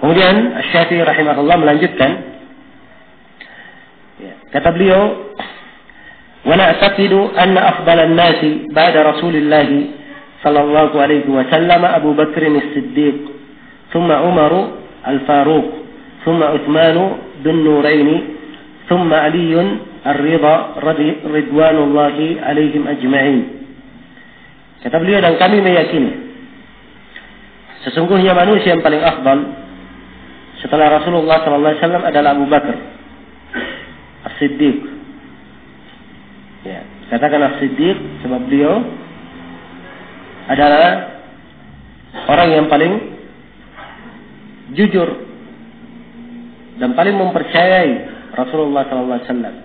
Kemudian Asy-Syafi'i rahimahullah melanjutkan, kata beliau, wa na'taqidu anna afdalan nasi ba'da Rasulillah sallallahu alaihi wasallam Abu Bakr as-Siddiq, thumma Umar al-Faruq, thumma Utsman dzun Nuraini, thumma Ali ar-Ridha ridwanullahi alaihim ajma'in. Kata beliau, dan kami meyakini sesungguhnya manusia yang paling afdal setelah Rasulullah sallallahu alaihi wasallam adalah Abu Bakar As-Siddiq. Ya, katakan As-Siddiq sebab beliau adalah orang yang paling jujur dan paling mempercayai Rasulullah sallallahu alaihi wasallam.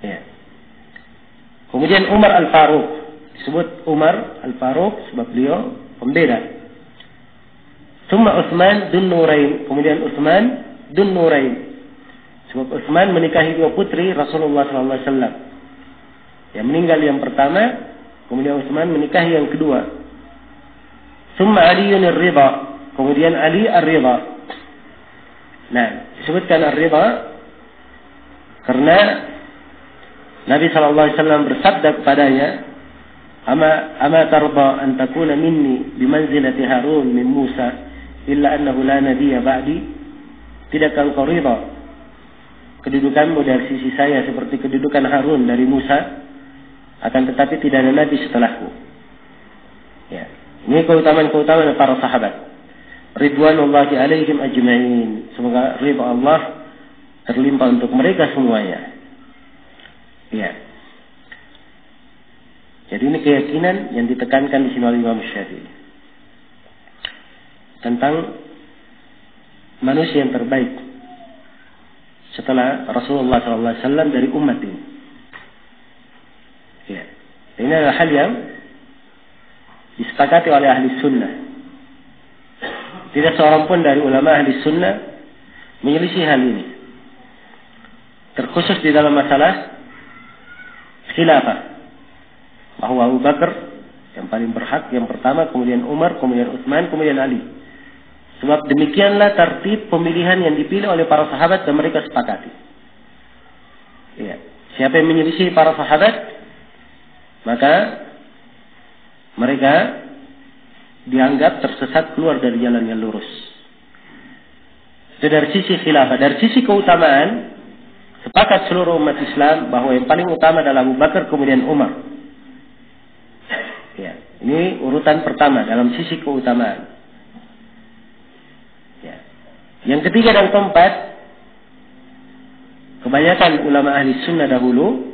Ya. Kemudian Umar Al-Faruq, disebut Umar Al-Faruq sebab beliau pembeda. Tsumma Utsman dzun Nurain, kemudian Utsman dzun Nurain. Sebab Utsman menikahi dua putri Rasulullah sallallahu alaihi wasallam. Yang meninggal yang pertama, kemudian Utsman menikahi yang kedua. Tsumma Ali ar-Ridha, kemudian Ali ar-Ridha. Nah, disebutkan ar-Ridha karena Nabi sallallahu alaihi wasallam bersabda kepadanya, "Ama tarda an takuna minni bimanzilati Harun min Musa illa annahu la nabiyya ba'di?" Tidakkah engkau ridha kedudukanmu dari sisi saya seperti kedudukan Harun dari Musa, akan tetapi tidak ada nabi setelahku. Ya, ini keutamaan-keutamaan para sahabat. Ridwanullahi alaihim ajma'in. Semoga ridha Allah terlimpah untuk mereka semuanya. Ya. Jadi ini keyakinan yang ditekankan di sini oleh Imam Syafi'i tentang manusia yang terbaik setelah Rasulullah SAW dari umat ini. Ya. Ini adalah hal yang disepakati oleh ahli sunnah. Tidak seorang pun dari ulama ahli sunnah menyelisih hal ini. Terkhusus di dalam masalah khilafah, bahwa Abu Bakar yang paling berhak yang pertama, kemudian Umar, kemudian Utsman, kemudian Ali. Sebab demikianlah tertib pemilihan yang dipilih oleh para sahabat dan mereka sepakati. Ya. Siapa yang menyelisih para sahabat, maka mereka dianggap tersesat, keluar dari jalan yang lurus. Itu dari sisi khilafah. Dari sisi keutamaan, sepakat seluruh umat Islam bahwa yang paling utama adalah Abu Bakar, kemudian Umar. Ya, ini urutan pertama dalam sisi keutamaan. Ya. Yang ketiga dan keempat, kebanyakan ulama ahli sunnah dahulu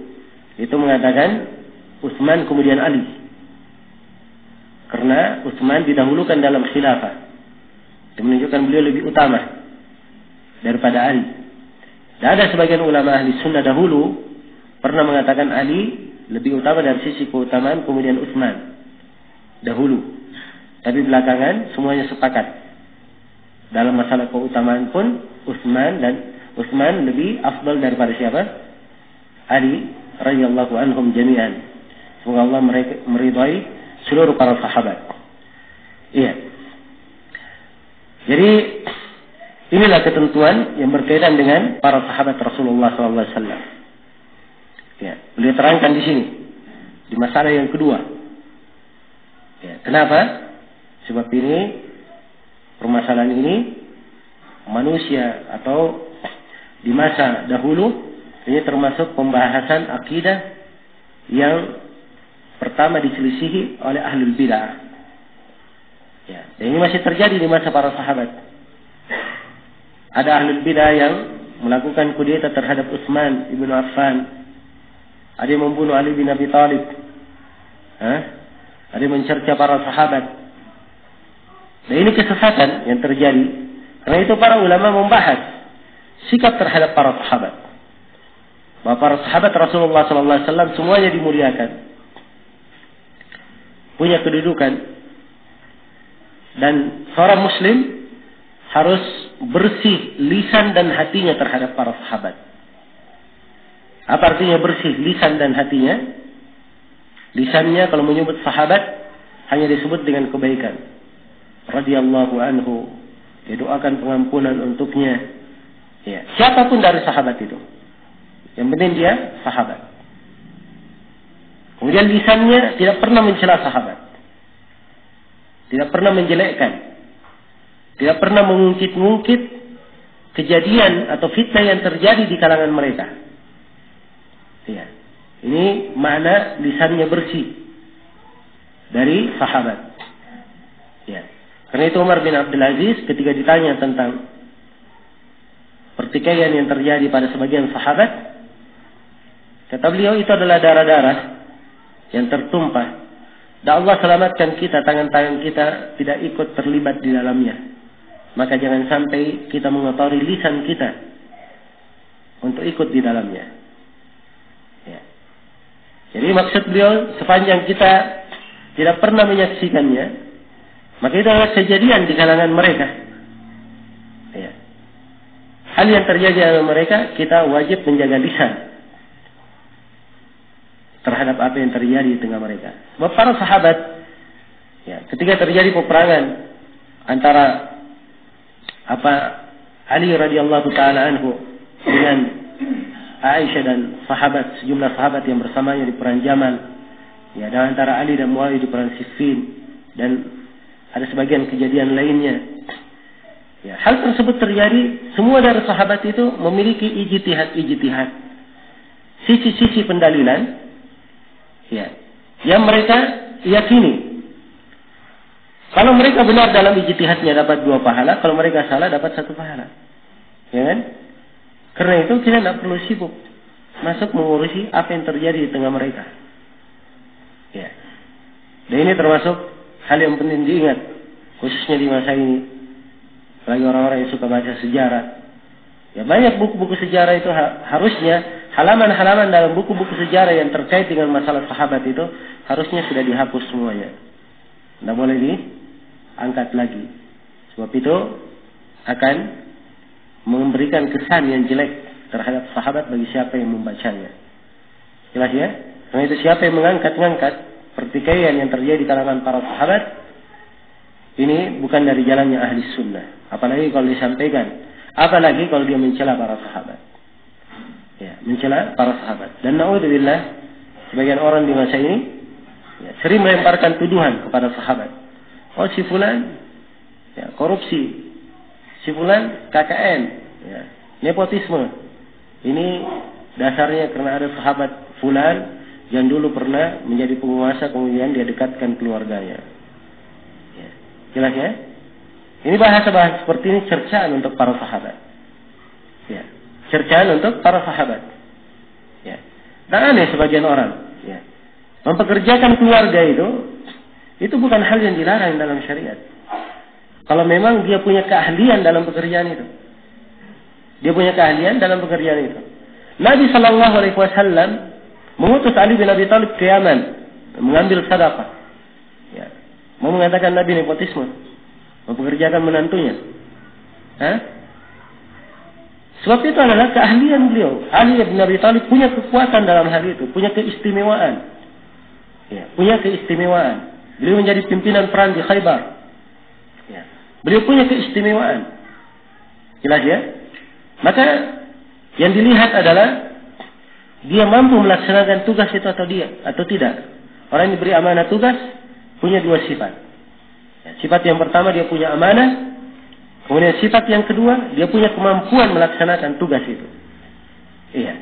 itu mengatakan Utsman kemudian Ali, karena Utsman didahulukan dalam khilafah. Itu menunjukkan beliau lebih utama daripada Ali. Dan ada sebagian ulama ahli sunnah dahulu pernah mengatakan Ali lebih utama dari sisi keutamaan, kemudian Utsman dahulu. Tapi belakangan semuanya sepakat dalam masalah keutamaan pun Utsman lebih afdal daripada siapa? Ali radhiyallahu anhum jami'an. Semoga Allah meridai seluruh para sahabat. Iya. Jadi inilah ketentuan yang berkaitan dengan para sahabat Rasulullah SAW. Ya, beliau terangkan di sini di masalah yang kedua. Ya, kenapa? Sebab ini permasalahan ini manusia atau di masa dahulu ini termasuk pembahasan akidah yang pertama diselisihi oleh ahlul bidah. Ya, dan ini masih terjadi di masa para sahabat. Ada ahlul bidah yang melakukan kudeta terhadap Utsman ibn Affan. Ada yang membunuh Ali bin Abi Thalib. Ada yang mencerca para sahabat. Dan ini kesesatan yang terjadi. Karena itu para ulama membahas sikap terhadap para sahabat. Bahwa para sahabat Rasulullah SAW semuanya dimuliakan, punya kedudukan, dan seorang muslim harus bersih lisan dan hatinya terhadap para sahabat. Apa artinya bersih lisan dan hatinya? Lisannya kalau menyebut sahabat hanya disebut dengan kebaikan. Radhiyallahu anhu, dia doakan pengampunan untuknya. Ya, siapapun dari sahabat itu. Yang penting dia sahabat. Kemudian lisannya tidak pernah mencela sahabat. Tidak pernah menjelekkan. Tidak pernah mengungkit-ungkit kejadian atau fitnah yang terjadi di kalangan mereka. Ya. Ini makna lisannya bersih dari sahabat. Ya. Karena itu Umar bin Abdul Aziz ketika ditanya tentang pertikaian yang terjadi pada sebagian sahabat, kata beliau itu adalah darah-darah yang tertumpah. Dan Allah selamatkan kita, tangan-tangan kita tidak ikut terlibat di dalamnya. Maka jangan sampai kita mengotori lisan kita untuk ikut di dalamnya. Ya. Jadi maksud beliau, sepanjang kita tidak pernah menyaksikannya, maka itu adalah kejadian di kalangan mereka. Ya. Hal yang terjadi dalam mereka, kita wajib menjaga lisan terhadap apa yang terjadi di tengah mereka. Sebab para sahabat, ya, ketika terjadi peperangan antara Ali radhiyallahu taala anhu dengan Aisyah dan sejumlah sahabat yang bersamanya di perang Jamal, ya, dan antara Ali dan Muawiyah di perang Siffin, dan ada sebagian kejadian lainnya. Ya, hal tersebut terjadi, semua dari sahabat itu memiliki ijtihad, sisi-sisi pendalilan, ya, yang mereka yakini. Kalau mereka benar dalam ijtihadnya dapat 2 pahala, kalau mereka salah dapat 1 pahala. Ya kan? Karena itu kita tidak perlu sibuk masuk mengurusi apa yang terjadi di tengah mereka. Ya. Dan ini termasuk hal yang penting diingat, khususnya di masa ini. Bagi orang-orang yang suka baca sejarah. Ya, banyak buku-buku sejarah itu harusnya halaman-halaman dalam buku-buku sejarah yang terkait dengan masalah sahabat itu harusnya sudah dihapus semuanya. Tidak boleh diangkat lagi. Sebab itu akan memberikan kesan yang jelek terhadap sahabat bagi siapa yang membacanya. Jelas ya? Karena itu siapa yang mengangkat-ngangkat pertikaian yang terjadi di kalangan para sahabat, ini bukan dari jalannya ahli sunnah. Apalagi kalau disampaikan, apalagi kalau dia mencela para sahabat. Ya, mencela para sahabat. Dan na'udzubillah, sebagian orang di masa ini ya, sering melemparkan tuduhan kepada sahabat. Oh, si fulan ya, korupsi, si fulan KKN, ya, nepotisme. Ini dasarnya karena ada sahabat fulan yang dulu pernah menjadi penguasa, kemudian dia dekatkan keluarganya. Ya, jelas ya? Ini bahasa-bahasa seperti ini cercaan untuk para sahabat. Ya, cercaan untuk para sahabat. Ya. Dan aneh sebagian orang, ya, mempekerjakan keluarga itu bukan hal yang dilarang dalam syariat. Kalau memang dia punya keahlian dalam pekerjaan itu. Dia punya keahlian dalam pekerjaan itu. Nabi sallallahu alaihi wasallam mengutus Ali bin Abi Thalib ke Yaman mengambil sedekah. Ya. Mau mengatakan Nabi nepotisme, mempekerjakan menantunya. Hah? Sebab itu adalah keahlian beliau. Ali bin Abi Thalib punya kekuatan dalam hal itu, punya keistimewaan. Ya, punya keistimewaan. Beliau menjadi pimpinan perang di Khaybar. Ya. Beliau punya keistimewaan. Jelas ya? Maka yang dilihat adalah dia mampu melaksanakan tugas itu atau tidak. Orang yang diberi amanah tugas punya 2 sifat. Ya, sifat yang pertama dia punya amanah. Kemudian sifat yang kedua, dia punya kemampuan melaksanakan tugas itu. Iya.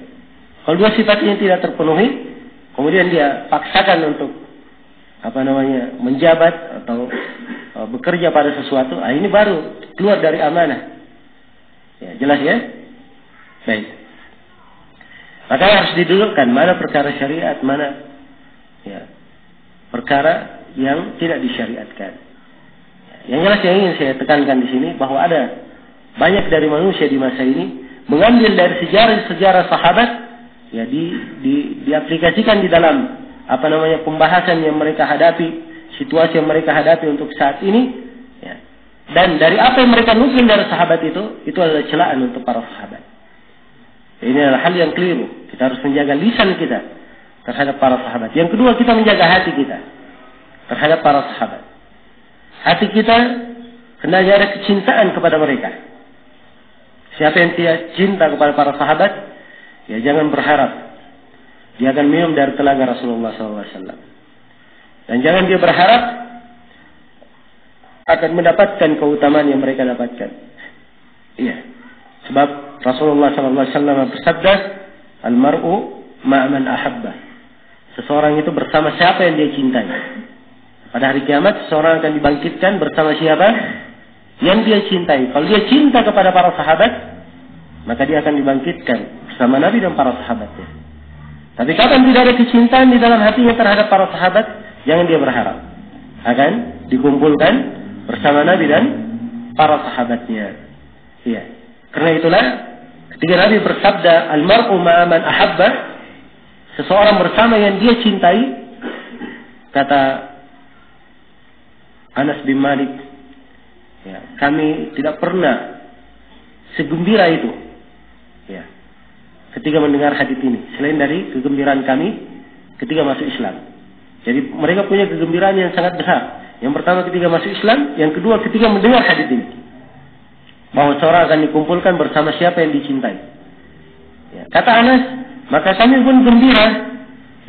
Kalau 2 sifat ini tidak terpenuhi, kemudian dia paksakan untuk menjabat atau bekerja pada sesuatu, ini baru keluar dari amanah. Ya, jelas ya? Baik. Maka harus didudukkan mana perkara syariat, mana ya, perkara yang tidak disyariatkan. Yang jelas yang ingin saya tekankan di sini bahwa ada banyak dari manusia di masa ini mengambil dari sejarah sahabat, ya, diaplikasikan di dalam pembahasan yang mereka hadapi, situasi yang mereka hadapi untuk saat ini, ya. Dan dari apa yang mereka nukil dari sahabat itu adalah celaan untuk para sahabat. Ini adalah hal yang keliru. Kita harus menjaga lisan kita terhadap para sahabat. Yang kedua, kita menjaga hati kita terhadap para sahabat. Hati kita hendaknya ada kecintaan kepada mereka. Siapa yang tidak cinta kepada para sahabat, ya jangan berharap dia akan minum dari telaga Rasulullah SAW. Dan jangan dia berharap akan mendapatkan keutamaan yang mereka dapatkan. Iya. Sebab Rasulullah SAW bersabda, "Al-mar'u ma'aman ahabba." Seseorang itu bersama siapa yang dia cintai. Pada hari kiamat, seseorang akan dibangkitkan bersama siapa yang dia cintai. Kalau dia cinta kepada para sahabat, maka dia akan dibangkitkan bersama Nabi dan para sahabatnya. Tapi kapan tidak ada kecintaan di dalam hatinya terhadap para sahabat, jangan dia berharap akan dikumpulkan bersama Nabi dan para sahabatnya. Iya. Karena itulah ketika Nabi bersabda, "Al-mar'u ma'aman ahabba," seseorang bersama yang dia cintai, kata Anas bin Malik, ya, kami tidak pernah segembira itu, ya, ketika mendengar hadits ini, selain dari kegembiraan kami ketika masuk Islam. Jadi mereka punya kegembiraan yang sangat besar. Yang pertama ketika masuk Islam, yang kedua ketika mendengar hadits ini, bahwa seorang akan dikumpulkan bersama siapa yang dicintai. Ya, kata Anas, maka kami pun gembira.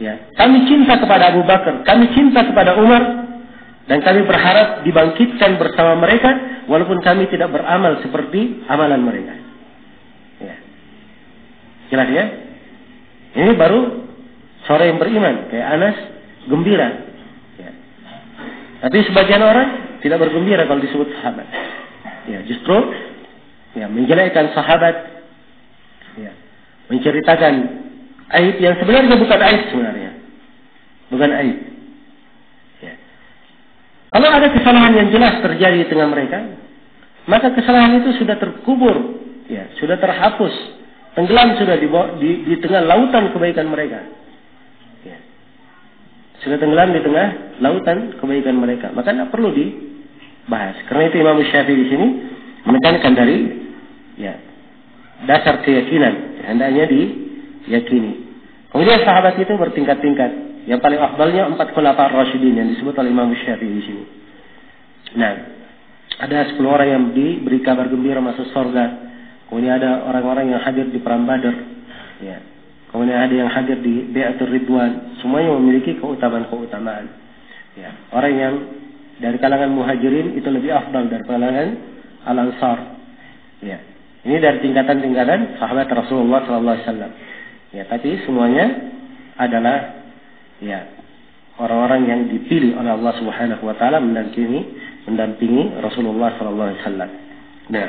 Ya, kami cinta kepada Abu Bakar, kami cinta kepada Umar, dan kami berharap dibangkitkan bersama mereka, walaupun kami tidak beramal seperti amalan mereka. Ya. Jelas ya? Ini baru seorang yang beriman, kayak Anas, gembira. Ya. Tapi sebagian orang tidak bergembira kalau disebut sahabat. Ya, justru ya, menjelekkan sahabat, ya, menceritakan aib yang sebenarnya bukan aib sebenarnya. Bukan aib. Ya. Kalau ada kesalahan yang jelas terjadi di tengah mereka, maka kesalahan itu sudah terkubur, ya, sudah terhapus, tenggelam sudah di tengah lautan kebaikan mereka. Ya. Sudah tenggelam di tengah lautan kebaikan mereka. Maka tidak perlu dibahas. Karena itu Imam Syafi'i di sini menekankan dari, ya, dasar keyakinan, hendaknya diyakini. Kemudian sahabat itu bertingkat-tingkat. Yang paling afdalnya 4 khulafa ar-rasyidin yang disebut oleh Imam Syafi'i di sini. Nah, ada 10 orang yang diberi kabar gembira masuk surga. Kemudian ada orang-orang yang hadir di perang Badar. Ya. Kemudian ada yang hadir di Bai'atul Ridwan. Semuanya memiliki keutamaan-keutamaan. Ya. Orang yang dari kalangan muhajirin itu lebih afdal dari kalangan al-ansar. Ya. Ini dari tingkatan-tingkatan sahabat Rasulullah SAW. Ya, tapi semuanya adalah, ya, orang-orang yang dipilih oleh Allah Subhanahu wa taala mendampingi Rasulullah SAW. Nah,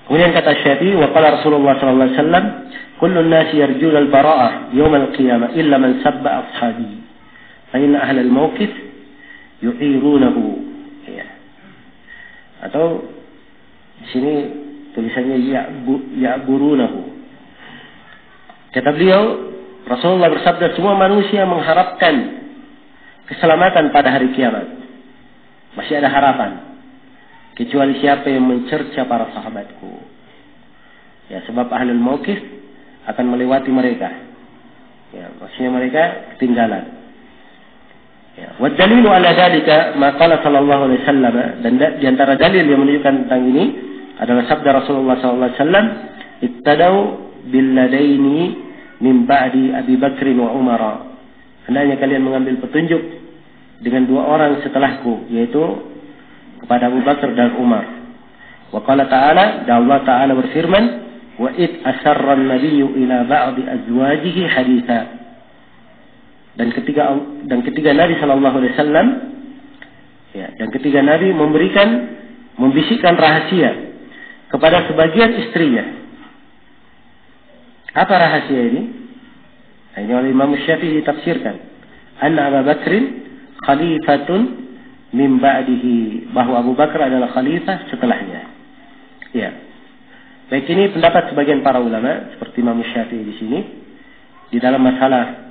kemudian kata Syafi'i, wa qala Rasulullah SAW, kullu an-nasi yarjuna al-bara'ah yawm al-qiyamah illa man sabba ashabi fa inna ahla al-mawqif yu'irunahu. Ya. Atau di sini tulisannya ya'burunahu. Kata beliau, Rasulullah bersabda, semua manusia mengharapkan keselamatan pada hari kiamat. Masih ada harapan. Kecuali siapa yang mencerca para sahabatku. Ya, sebab ahlul mauqif akan melewati mereka. Ya, maksudnya mereka ketinggalan. Ya, wa dalilu ala dzalika ma qala sallallahu alaihi wasallam, dan di antara dalil yang menunjukkan tentang ini adalah sabda Rasulullah sallallahu alaihi wasallam, ittadau bil ladaini min ba'di Abi Bakr wa Umar. Hendaknya kalian mengambil petunjuk dengan 2 orang setelahku, yaitu kepada Abu Bakar dan Umar. Wa qala ta'ala, dan Allah Ta'ala berfirman, wa id asarra an-nabiyyu ila ba'di azwajihi haditha. Dan ketika Nabi sallallahu alaihi wasallam, ya, dan ketika Nabi membisikkan rahasia kepada sebagian istrinya. Apa rahasia ini? Ini oleh Imam Syafi'i ditafsirkan, anna Abu Bakr khalifatun min ba'dihi, bahwa Abu Bakar adalah khalifah setelahnya. Ya. Baik, ini pendapat sebagian para ulama seperti Imam Syafi'i di sini di dalam masalah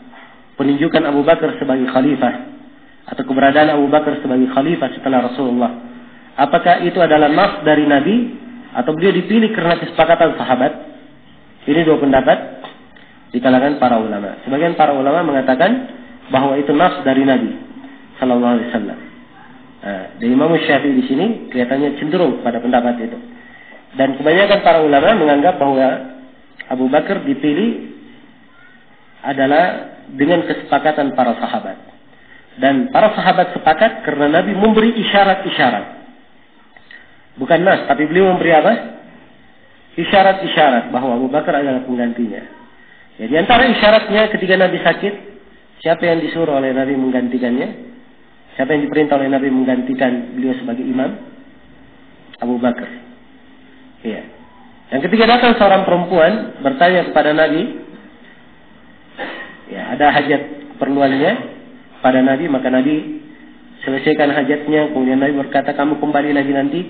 penunjukan Abu Bakar sebagai khalifah atau keberadaan Abu Bakar sebagai khalifah setelah Rasulullah. Apakah itu adalah nas dari Nabi atau beliau dipilih karena kesepakatan sahabat? Ini 2 pendapat di kalangan para ulama. Sebagian para ulama mengatakan bahwa itu nas dari Nabi sallallahu alaihi wasallam. Dan Imam Syafi'i di sini kelihatannya cenderung pada pendapat itu. Dan kebanyakan para ulama menganggap bahwa Abu Bakar dipilih adalah dengan kesepakatan para sahabat. Dan para sahabat sepakat karena Nabi memberi isyarat-isyarat. Bukan nas, tapi beliau memberi apa? Isyarat-isyarat bahwa Abu Bakar adalah penggantinya. Ya, di antara isyaratnya ketika Nabi sakit, siapa yang disuruh oleh Nabi menggantikannya? Siapa yang diperintah oleh Nabi menggantikan beliau sebagai imam? Abu Bakar. Iya. Dan ketika datang seorang perempuan bertanya kepada Nabi, ya, ada hajat keperluannya pada Nabi, maka Nabi selesaikan hajatnya, kemudian Nabi berkata, kamu kembali lagi nanti.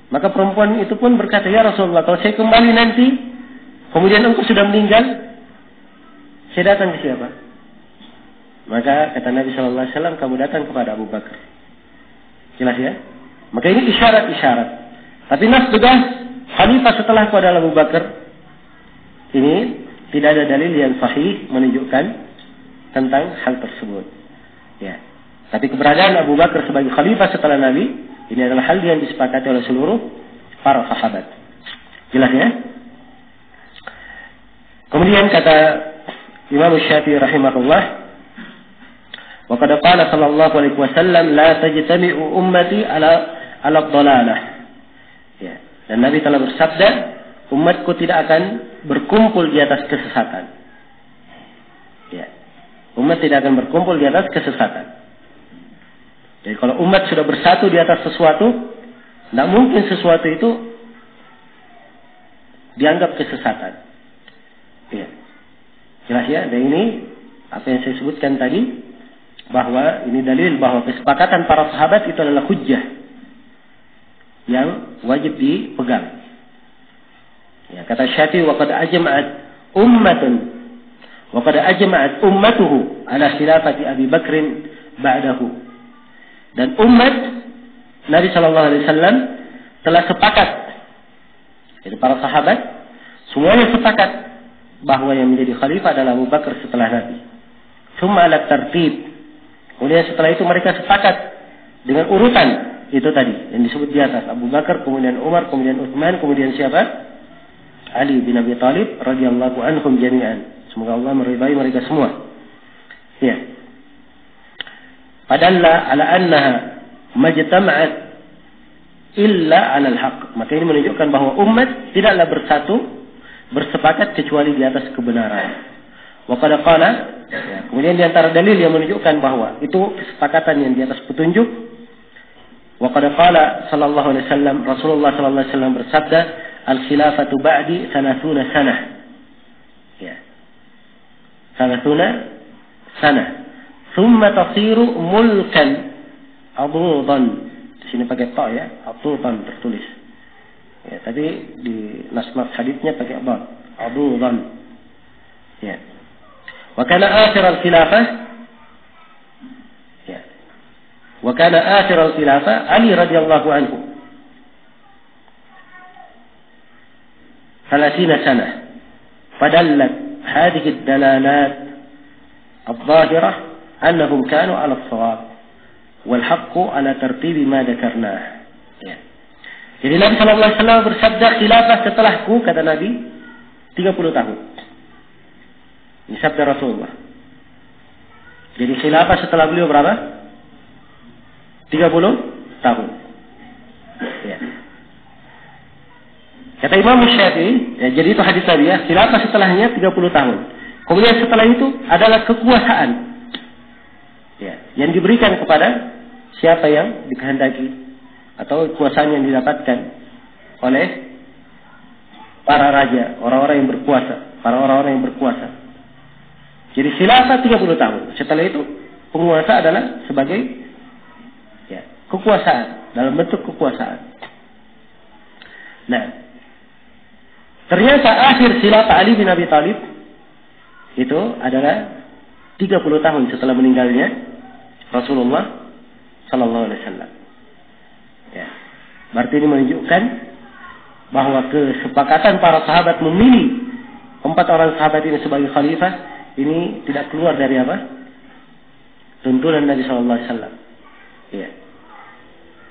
Maka perempuan itu pun berkata, ya Rasulullah, kalau saya kembali nanti, kemudian engkau sudah meninggal, saya datang ke siapa? Maka kata Nabi SAW, kamu datang kepada Abu Bakar. Jelas ya? Maka ini isyarat-isyarat. Tapi nas juga khalifah setelahku adalah Abu Bakar. Ini tidak ada dalil yang sahih menunjukkan tentang hal tersebut. Ya. Tapi keberadaan Abu Bakar sebagai khalifah setelah Nabi, ini adalah hal yang disepakati oleh seluruh para sahabat. Jelas ya? Kemudian kata Imam Syafi'i rahimahullah, wa qad qala sallallahu alaihi wasallam la tajtami'u ummati ala dhalalah. Ya. Dan Nabi telah bersabda, umatku tidak akan berkumpul di atas kesesatan. Ya. Umat tidak akan berkumpul di atas kesesatan. Jadi kalau umat sudah bersatu di atas sesuatu, tidak mungkin sesuatu itu dianggap kesesatan. Ya. Jelas ya? Dan ini apa yang saya sebutkan tadi, bahwa ini dalil bahwa kesepakatan para sahabat itu adalah hujjah yang wajib dipegang. Ya, kata Syafi'i, wa qad ajma'at ummatuhu ala khilafati Abi Bakrin ba'dahu. Dan umat Nabi sallallahu alaihi wasallam telah sepakat. Jadi para sahabat semuanya sepakat bahwa yang menjadi khalifah adalah Abu Bakar setelah Nabi. Summa ala tartib. Kemudian setelah itu mereka sepakat dengan urutan itu tadi yang disebut di atas, Abu Bakar, kemudian Umar, kemudian Utsman, kemudian siapa? Ali bin Abi Thalib radhiyallahu anhum jami'an. Semoga Allah meridai mereka semua. Ya. Padalla ala annaha majtama'at illa 'ala al-haq. Maka ini menunjukkan bahwa umat tidaklah bersepakat kecuali di atas kebenaran. Wa qad qala, kemudian di antara dalil yang menunjukkan bahwa itu kesepakatan yang di atas petunjuk. Wa qad qala sallallahu alaihi wasallam, Rasulullah sallallahu alaihi wasallam bersabda, al-khilafatu ba'di 30 sanah. Ya. 30 sanah. Thumma tasiru mulkan adudan. Di sini pakai ta ya, adudan tertulis. Ya, tadi di nas-nas hadisnya pakai dad, adudan. Ya. Wa kana akhir al-khilafah, ya. Wa kana akhir al-khilafah Ali radhiyallahu anhu 30 sanah. Fadallat hadhihi ad-dalalat al-zahirah أنهم كانوا على الصواب والحق على ترتيب ما ذكرناه. Ya. Jadi Nabi SAW bersabda, khilafah setelahku, kata Nabi, 30 tahun. Ini sabda Rasulullah. Jadi khilafah setelah beliau berapa? 30 tahun. Ya. Kata Imam Syafi'i, ya, jadi itu hadis Nabi ya, khilafah setelahnya 30 tahun. Kemudian setelah itu adalah kekuasaan. Ya, yang diberikan kepada siapa yang dikehendaki atau kekuasaan yang didapatkan oleh para raja, orang-orang yang berkuasa, para orang-orang yang berkuasa. Jadi khilafah 30 tahun. Setelah itu penguasa adalah sebagai ya, kekuasaan, dalam bentuk kekuasaan. Nah, ternyata akhir khilafah Ali bin Abi Thalib itu adalah 30 tahun setelah meninggalnya Rasulullah sallallahu alaihi wasallam. Ya. Berarti ini menunjukkan bahwa kesepakatan para sahabat memilih 4 orang sahabat ini sebagai khalifah ini tidak keluar dari apa? Tuntunan Nabi sallallahu alaihi wasallam. Ya.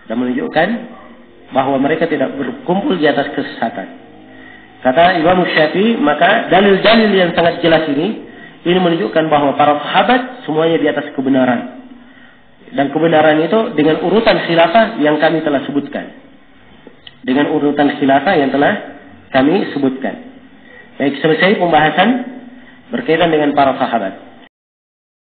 dan menunjukkan bahwa mereka tidak berkumpul di atas kesesatan. Kata Imam Syafi'i, maka dalil-dalil yang sangat jelas ini menunjukkan bahwa para sahabat semuanya di atas kebenaran. Dan kebenaran itu dengan urutan khilafah yang kami telah sebutkan. Dengan urutan khilafah yang telah kami sebutkan. Baik, selesai pembahasan berkaitan dengan para sahabat.